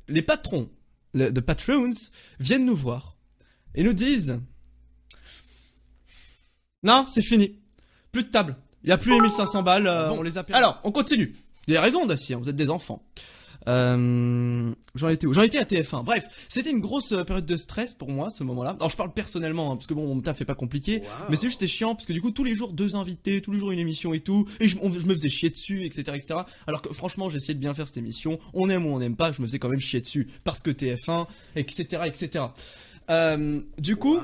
Les patrons de Patrons viennent nous voir et nous disent: non, c'est fini. Plus de table. Il n'y a plus les 1500 balles, on les a perdus. Alors, on continue. Vous avez raison, Dacier, vous êtes des enfants. J'en étais où? J'en étais à TF1. Bref, c'était une grosse période de stress pour moi, ce moment-là. Alors, je parle personnellement, hein, parce que bon, mon taf est pas compliqué. Mais c'est juste, c'était chiant, parce que du coup, tous les jours, 2 invités, tous les jours une émission et tout. Et je me faisais chier dessus, etc., etc. Alors que franchement, j'essayais de bien faire cette émission. On aime ou on n'aime pas, je me faisais quand même chier dessus. Parce que TF1, etc., etc. Du coup,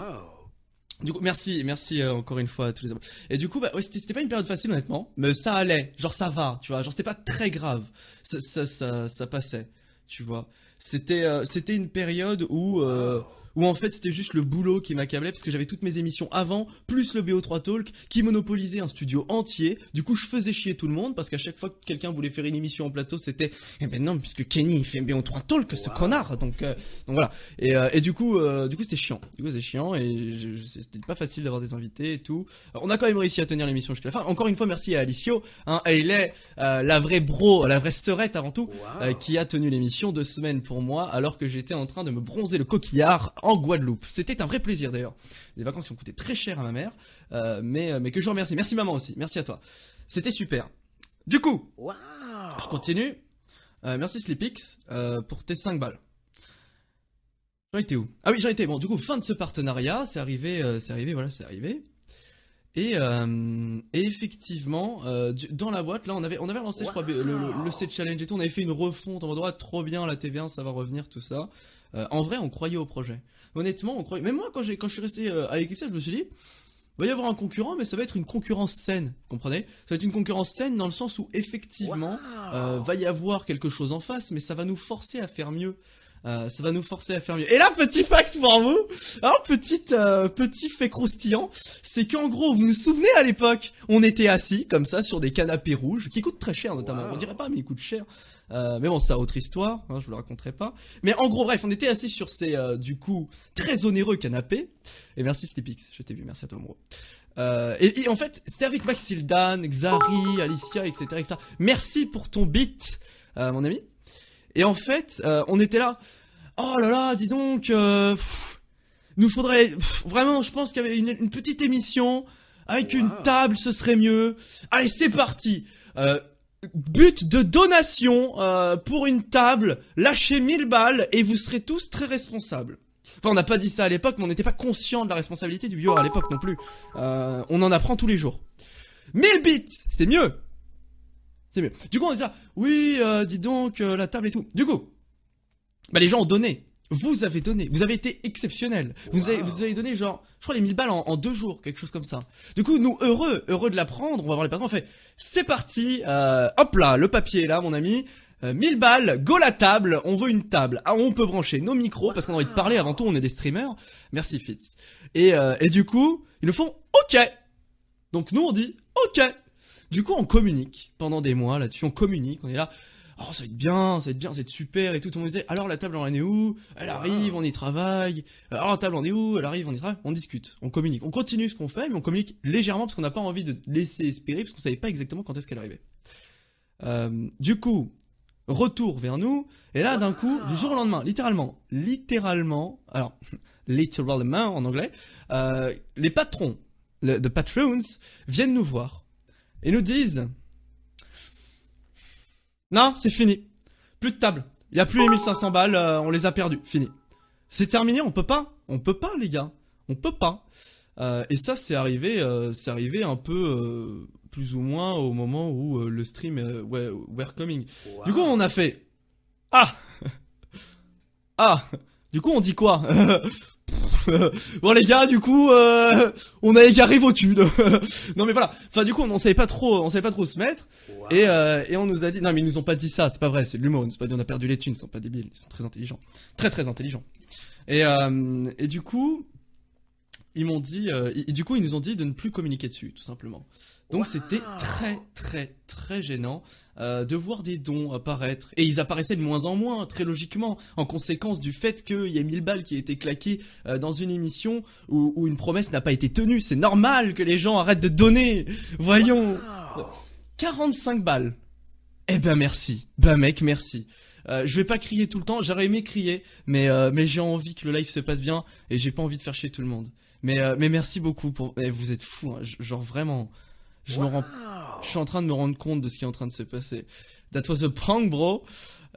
merci encore une fois à tous les abonnés. Et du coup, bah, ouais, c'était pas une période facile honnêtement, mais ça allait, genre ça va, tu vois, genre c'était pas très grave, ça passait, tu vois. C'était une période où en fait c'était juste le boulot qui m'accablait parce que j'avais toutes mes émissions avant, plus le BO3 Talk qui monopolisait un studio entier. Du coup je faisais chier tout le monde parce qu'à chaque fois que quelqu'un voulait faire une émission en plateau c'était eh ben non puisque Kenny il fait BO3 Talk ce connard donc voilà et du coup c'était chiant et c'était pas facile d'avoir des invités et tout. Alors, on a quand même réussi à tenir l'émission jusqu'à la fin. Encore une fois merci à Alicio hein, elle est la vraie bro, la vraie sœurette avant tout qui a tenu l'émission 2 semaines pour moi alors que j'étais en train de me bronzer le coquillard en Guadeloupe. C'était un vrai plaisir d'ailleurs. Des vacances qui ont coûté très cher à ma mère, mais que je remercie. Merci maman aussi, merci à toi. C'était super. Du coup, je continue. Merci Sleepix pour tes 5 balles. J'en étais où? Ah oui, j'en étais. Bon, du coup, fin de ce partenariat, c'est arrivé. Et effectivement, dans la boîte, là, on avait lancé, je crois, le set challenge et tout. On avait fait une refonte en mode ouais, trop bien, la TV1, ça va revenir, tout ça. En vrai, on croyait au projet. Honnêtement, on croyait. Même moi, quand je suis resté avec Eclipse, je me suis dit, va y avoir un concurrent, mais ça va être une concurrence saine, vous comprenez? Ça va être une concurrence saine dans le sens où effectivement, va y avoir quelque chose en face, mais ça va nous forcer à faire mieux. Et là, petit fact pour vous, alors petit fait croustillant, c'est qu'en gros, vous vous souvenez à l'époque, on était assis comme ça sur des canapés rouges, qui coûtent très cher notamment, on dirait pas mais ils coûtent cher. Mais bon, c'est autre histoire, hein, je vous le raconterai pas. Mais en gros, bref, on était assis sur ces, du coup, très onéreux canapés. Et merci Sleepix, je t'ai vu, merci à toi, Moro. Et en fait, c'était avec Maxildan, Xari, Alicia, etc., etc. Merci pour ton beat, mon ami. Et en fait, on était là. Oh là là, dis donc, nous faudrait, vraiment, je pense qu'il y avait une petite émission avec une table, ce serait mieux. Allez, c'est parti. But de donation pour une table, lâchez 1000 balles et vous serez tous très responsables. Enfin, on n'a pas dit ça à l'époque, mais on n'était pas conscient de la responsabilité du viewer à l'époque non plus. On en apprend tous les jours. 1000 bits, c'est mieux. C'est mieux. Du coup, on dit ça. Oui, dis donc, la table et tout. Du coup, bah les gens ont donné. Vous avez donné. Vous avez été exceptionnel. Vous avez donné genre, je crois les 1000 balles en 2 jours, quelque chose comme ça. Du coup, nous, heureux de la prendre, on va voir les patrons, on fait, c'est parti, hop là, le papier est là, mon ami. 1000 balles, go la table, on veut une table. Ah, on peut brancher nos micros, parce qu'on a envie de parler, avant tout, on est des streamers. Merci Fitz. Et du coup, ils nous font, ok. Donc nous, on dit, ok. Du coup, on communique pendant des mois là-dessus, on communique, on est là. Oh, ça va être bien, ça va être super et tout. Tout le monde disait, alors la table, on en est où? Elle arrive, on y travaille. Alors la table, on est où? Elle arrive, on y travaille. On discute, on communique. On continue ce qu'on fait, mais on communique légèrement parce qu'on n'a pas envie de laisser espérer, parce qu'on savait pas exactement quand est-ce qu'elle arrivait. Du coup, retour vers nous. Et là, d'un coup, du jour au lendemain, littéralement, alors, littéralement en anglais, les patrons de Patrons viennent nous voir et nous disent, non, c'est fini. Plus de table. Il y a plus les 1500 balles, on les a perdus. Fini. C'est terminé, on peut pas, les gars. On peut pas. Et ça, c'est arrivé un peu, plus ou moins au moment où le stream were coming. Du coup, on a fait, du coup, on dit quoi? Bon les gars, du coup, on a égaré vos thunes. Non mais voilà. Enfin du coup, on savait pas trop se mettre. Et on nous a dit, non mais ils nous ont pas dit ça, c'est pas vrai, c'est de l'humour. Ils nous ont pas dit on a perdu les thunes, ils sont pas débiles, ils sont très intelligents, très intelligents. Et du coup, ils m'ont dit, du coup ils nous ont dit de ne plus communiquer dessus, tout simplement. Donc c'était très gênant de voir des dons apparaître. Et ils apparaissaient de moins en moins, très logiquement, en conséquence du fait qu'il y ait 1000 balles qui aient été claquées dans une émission où une promesse n'a pas été tenue. C'est normal que les gens arrêtent de donner. Voyons. 45 balles. Eh ben merci. Ben mec, merci. Je vais pas crier tout le temps, j'aurais aimé crier, mais j'ai envie que le live se passe bien et j'ai pas envie de faire chier tout le monde. Mais merci beaucoup pour. Vous êtes fous, hein. Genre vraiment, je suis en train de me rendre compte de ce qui est en train de se passer. That was a prank, bro.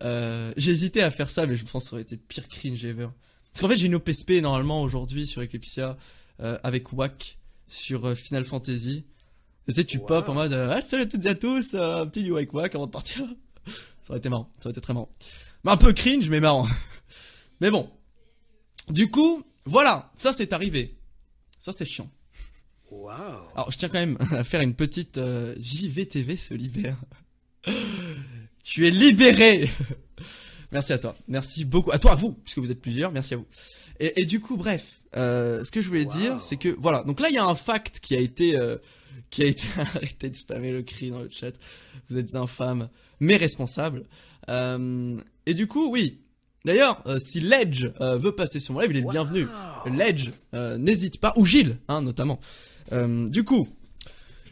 J'ai hésité à faire ça, mais je pense que ça aurait été le pire cringe ever. Parce qu'en fait, j'ai une OPSP normalement aujourd'hui sur Eclipsia avec Wack sur Final Fantasy. Et tu sais, tu pop en mode salut à toutes et à tous, petit du avec Wack avant de partir. Ça aurait été marrant, ça aurait été très marrant. Mais un peu cringe, mais marrant. Mais bon. Du coup, voilà, ça c'est arrivé. Ça c'est chiant. Alors je tiens quand même à faire une petite JVTV se libère. Tu es libéré. Merci à toi, merci beaucoup. À toi, à vous, puisque vous êtes plusieurs, merci à vous. Et du coup, bref, ce que je voulais dire, c'est que, voilà, donc là il y a un fact qui a été arrêtez de spammer le cri dans le chat, vous êtes infâmes, mais responsables. Et du coup, oui, d'ailleurs, si Ledge veut passer sur mon live, il est le bienvenu. Ledge, n'hésite pas, ou Gilles, hein, notamment. Du coup,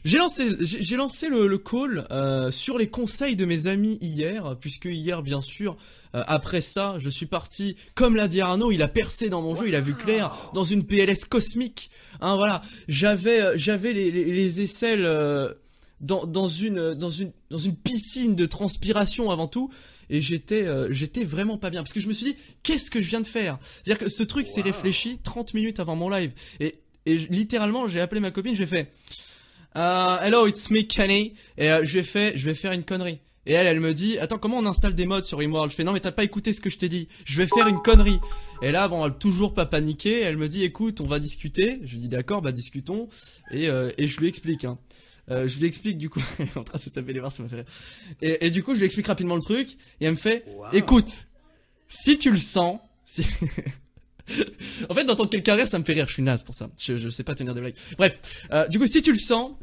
j'ai lancé le call sur les conseils de mes amis hier, puisque hier, bien sûr, après ça, je suis parti, comme l'a dit Arnaud, il a percé dans mon jeu, il a vu clair, dans une PLS cosmique. Hein, voilà, j'avais les aisselles dans une piscine de transpiration avant tout, et j'étais vraiment pas bien, parce que je me suis dit, qu'est-ce que je viens de faire? C'est-à-dire que ce truc s'est réfléchi 30 minutes avant mon live, et littéralement, j'ai appelé ma copine, j'ai fait... hello, it's me, Kenny. Et je vais faire une connerie. Et elle me dit, attends, comment on installe des mods sur Rimworld? Je fais, non mais t'as pas écouté ce que je t'ai dit. Je vais faire une connerie. Et là, bon, elle toujours pas paniqué. Elle me dit, écoute, on va discuter. Je lui dis, d'accord, bah discutons. Et je lui explique, hein. Je lui explique du coup, elle est en train de se taper les barres, ça m'a fait rire. Et du coup, je lui explique rapidement le truc. Et elle me fait, écoute, si tu le sens, si... En fait, d'entendre quelqu'un rire, ça me fait rire. Je suis naze pour ça. Je sais pas tenir des blagues. Bref, du coup, si tu le sens,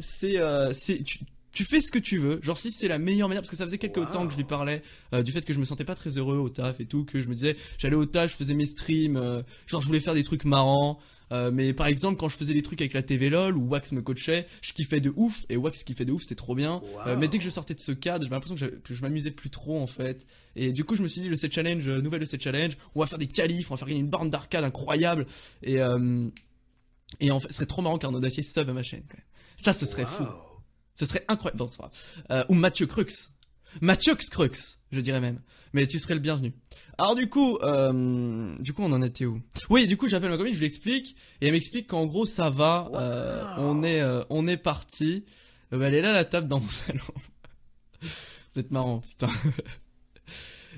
tu fais ce que tu veux. Genre, si c'est la meilleure manière, parce que ça faisait quelques temps que je lui parlais du fait que je me sentais pas très heureux au taf et tout, que je me disais, j'allais au taf, je faisais mes streams, genre je voulais faire des trucs marrants. Mais par exemple, quand je faisais des trucs avec la TV LOL ou Wax me coachait, je kiffais de ouf. Et Wax kiffait de ouf, c'était trop bien. Mais dès que je sortais de ce cadre, j'avais l'impression que je m'amusais plus trop en fait. Et du coup, je me suis dit, le set challenge, nouvelle set challenge, on va faire des qualifs, on va faire gagner une borne d'arcade incroyable. Et en fait, ce serait trop marrant qu'Arnaud Dacier sub à ma chaîne. Quand même. Ça, ce serait fou. Ce serait incroyable. Bon, c'est pas grave. Ou Mathieu Crux. Mathieu Crux, je dirais même. Mais tu serais le bienvenu. Alors du coup, on en était où? Oui, du coup, j'appelle ma copine, je lui explique, et elle m'explique qu'en gros, ça va, on est parti. Elle est là, la table dans mon salon. Vous êtes marrant, putain.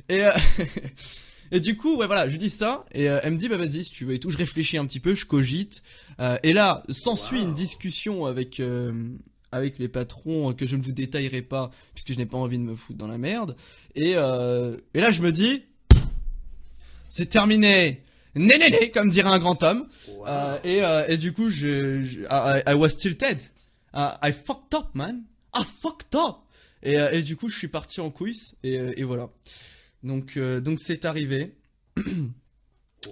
Et du coup, ouais, voilà, je lui dis ça, et elle me dit, bah vas-y, si tu veux et tout. Je réfléchis un petit peu, je cogite. Et là, s'ensuit une discussion avec les patrons que je ne vous détaillerai pas puisque je n'ai pas envie de me foutre dans la merde. Et là je me dis, c'est terminé, nénéné, comme dirait un grand homme. Et du coup I was tilted. I fucked up, man. I fucked up. Et du coup je suis parti en quiz et voilà. Donc c'est arrivé.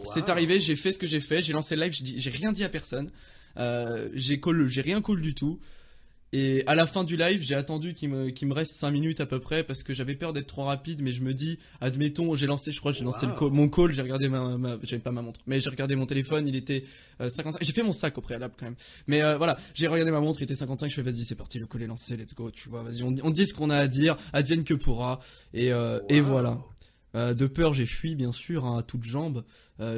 C'est arrivé, j'ai fait ce que j'ai fait, j'ai lancé le live, j'ai rien dit à personne. J'ai rien call du tout. Et à la fin du live, j'ai attendu qu'il me reste 5 minutes à peu près parce que j'avais peur d'être trop rapide, mais je me dis, admettons, j'ai lancé mon call, j'ai regardé j'avais pas ma montre, mais j'ai regardé mon téléphone, il était 55, j'ai fait mon sac au préalable quand même. Mais voilà, j'ai regardé ma montre, il était 55, je fais vas-y, c'est parti, le call est lancé, let's go, tu vois, vas-y, on dit ce qu'on a à dire, advienne que pourra, et voilà. De peur, j'ai fui, bien sûr, hein, à toutes jambes.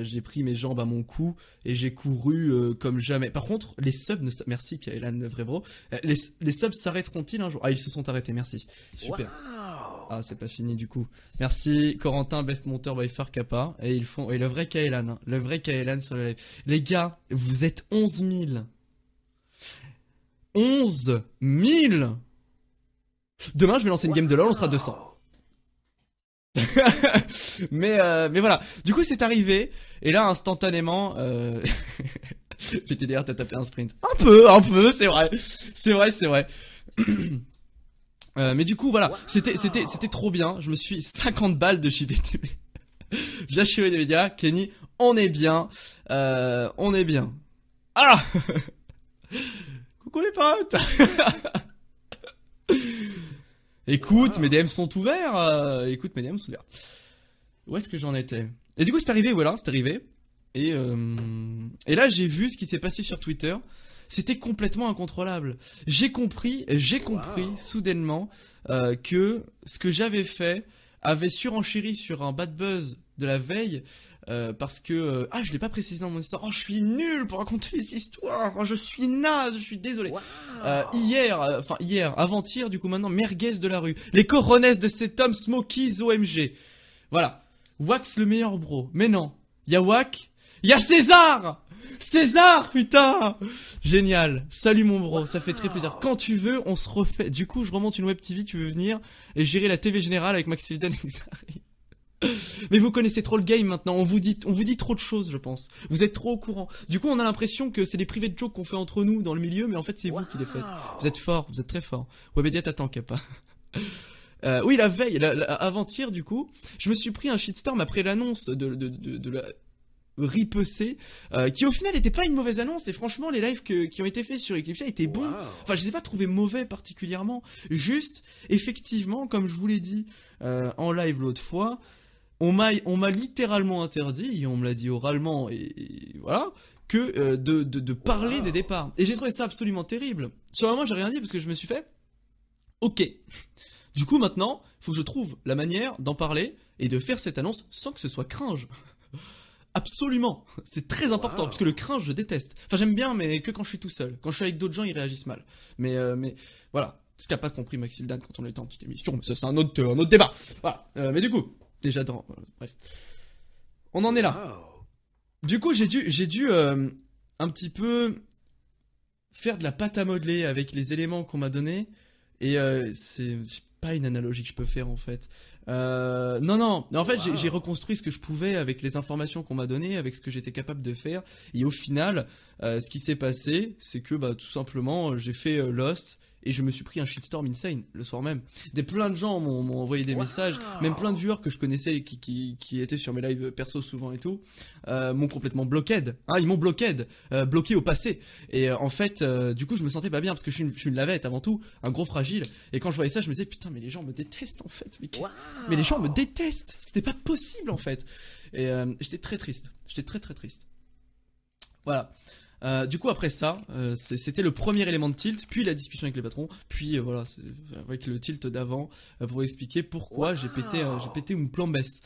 J'ai pris mes jambes à mon cou et j'ai couru comme jamais. Par contre, les subs merci Kaelan Vrebro. Les subs s'arrêteront-ils un jour? Ah, ils se sont arrêtés, merci. Super. Ah, c'est pas fini du coup. Merci Corentin, best monteur by far Kappa. Et ils font. Et le vrai Kaelan, hein, le vrai Kaelan sur le live. Les gars, vous êtes 11 000. 11 000. Demain, je vais lancer une game de LoL, on sera 200. mais voilà, du coup c'est arrivé et là instantanément PTDR t'as tapé un sprint un peu c'est vrai mais du coup voilà, c'était trop bien. Je me suis 50 balles de JVTV via Chiré des médias. Kenny, on est bien ah coucou les potes. Écoute, mes DM sont ouverts. où est-ce que j'en étais? Et du coup, c'est arrivé, voilà, c'est arrivé. Et là, j'ai vu ce qui s'est passé sur Twitter. C'était complètement incontrôlable. J'ai compris soudainement que ce que j'avais fait avait surenchéri sur un bad buzz de la veille. Parce que je l'ai pas précisé dans mon histoire. Oh, je suis nul pour raconter les histoires. Oh, je suis naze, je suis désolé. Avant-hier, du coup maintenant, merguez de la rue. Les coronesses de cet homme, Smokies OMG. Voilà. Wax le meilleur bro. Mais non, il y a Wack, il y a César. César, putain. Génial. Salut mon bro, ça fait très plaisir. Quand tu veux, on se refait. Du coup, je remonte une web TV, tu veux venir et gérer la TV générale avec Maxildan et Xari. Mais vous connaissez trop le game maintenant, on vous dit trop de choses, je pense. Vous êtes trop au courant. Du coup, on a l'impression que c'est des privés de jokes qu'on fait entre nous dans le milieu, mais en fait, c'est vous qui les faites. Vous êtes fort, vous êtes très fort. Webedia t'attend, Kappa. Oui, la veille, avant-hier, du coup, je me suis pris un shitstorm après l'annonce de la RIPC, qui au final n'était pas une mauvaise annonce, et franchement, les lives qui ont été faits sur Eclipse étaient bons. Enfin, je les ai pas trouvés mauvais particulièrement. Juste, effectivement, comme je vous l'ai dit en live l'autre fois, on m'a littéralement interdit, et on me l'a dit oralement, et voilà, que de parler des départs. Et j'ai trouvé ça absolument terrible. Sur le moment, j'ai rien dit parce que je me suis fait, ok. Du coup, maintenant, il faut que je trouve la manière d'en parler et de faire cette annonce sans que ce soit cringe. Absolument. C'est très important, parce que le cringe, je déteste. Enfin, j'aime bien, mais que quand je suis tout seul. Quand je suis avec d'autres gens, ils réagissent mal. Mais voilà. Ce qu'a pas compris Maxildan quand on était en petite émission, mais ça, c'est un autre débat. Voilà. Mais du coup... Déjà bref. On en est là. Du coup, j'ai dû un petit peu faire de la pâte à modeler avec les éléments qu'on m'a donnés. Et c'est pas une analogie que je peux faire en fait. Non. En fait, j'ai reconstruit ce que je pouvais avec les informations qu'on m'a données, avec ce que j'étais capable de faire. Et au final, ce qui s'est passé, c'est que tout simplement, j'ai fait Lost. Et je me suis pris un shitstorm insane le soir même. Plein de gens m'ont envoyé des messages, même plein de viewers que je connaissais qui étaient sur mes lives perso souvent et tout, m'ont complètement bloqué. Ils m'ont bloqué au passé. Et en fait, du coup, je me sentais pas bien parce que je suis une lavette avant tout, un gros fragile. Et quand je voyais ça, je me disais putain, mais les gens me détestent en fait. Mais les gens me détestent. C'était pas possible en fait. Et j'étais très triste. J'étais très très triste. Voilà. Du coup après ça, c'était le premier élément de tilt, puis la discussion avec les patrons, puis voilà, avec le tilt d'avant pour expliquer pourquoi j'ai pété une plambesse.